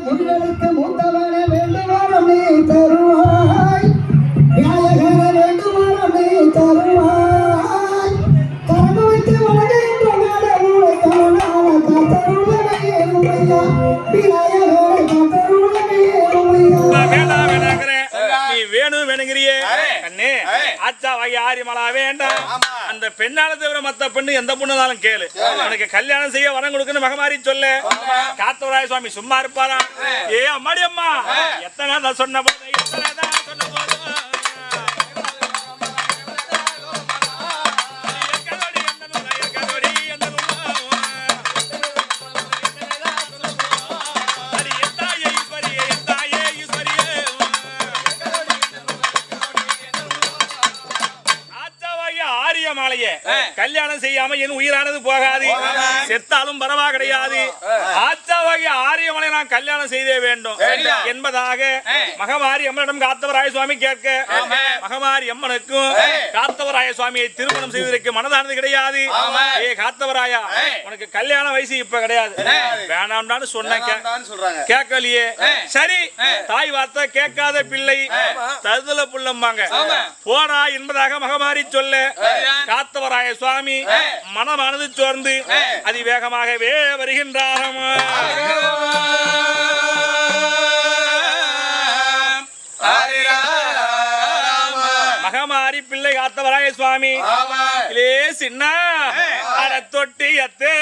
உங்களுக்கு மூத்தவன வேண்டுமானம் நீ தருவாய் விநாயகர வேண்டுமானம் நீ தருவாய் கரண்டு வைத்து வணங்குகின்ற நாடகங்களை கருணால காத்தருளவே ஏழுமையா விநாயகர காத்தருளவே ஏழுமையா நீ வேணும் வேணுங்கிறியே கண்ணே ஆச்சா வாங்கி ஆரியமலா வேண்டாம் அந்த பெண்ணால தவிர மத்த பெண்ணு எந்த பொண்ணுனாலும் கேளு உனக்கு கல்யாணம் செய்ய வரம் கொடுக்குன்னு மகமாரி சொல்ல காத்தவராய சுவாமி சும்மா இருப்பாரா ஏ அம்மாடி அம்மா எத்தனை தான் சொன்ன போது எத்தனை தான் சொன்ன போது கல்யாணம் செய்யாம என் உயிரானது போகாது செத்தாலும் பரவா கிடையாது ஆச்சாவாகிய ஆரியமலை நான் கல்யாணம் செய்தே வேண்டும் என்பதாக மகமாரி அம்மனிடம் காத்தவராய சுவாமி கேட்க மகமாரி அம்மனுக்கும் காத்தவராய சுவாமியை திருமணம் செய்வதற்கு மனதானது கிடையாது ஏ காத்தவராயா உனக்கு கல்யாண வயசு இப்ப கிடையாது வேணாம்னு சொன்ன கேட்கலையே சரி தாய் வார்த்தை கேட்காத பிள்ளை தருதல புள்ளம்பாங்க போடா என்பதாக மகமாரி சொல்ல காத்தவராய சுவாமி மனமானது சோர்ந்து அதிவேகமாகவே வருகின்றார் மகமாரி பிள்ளை காத்தவராய சுவாமி சின்ன தொட்டியத்தே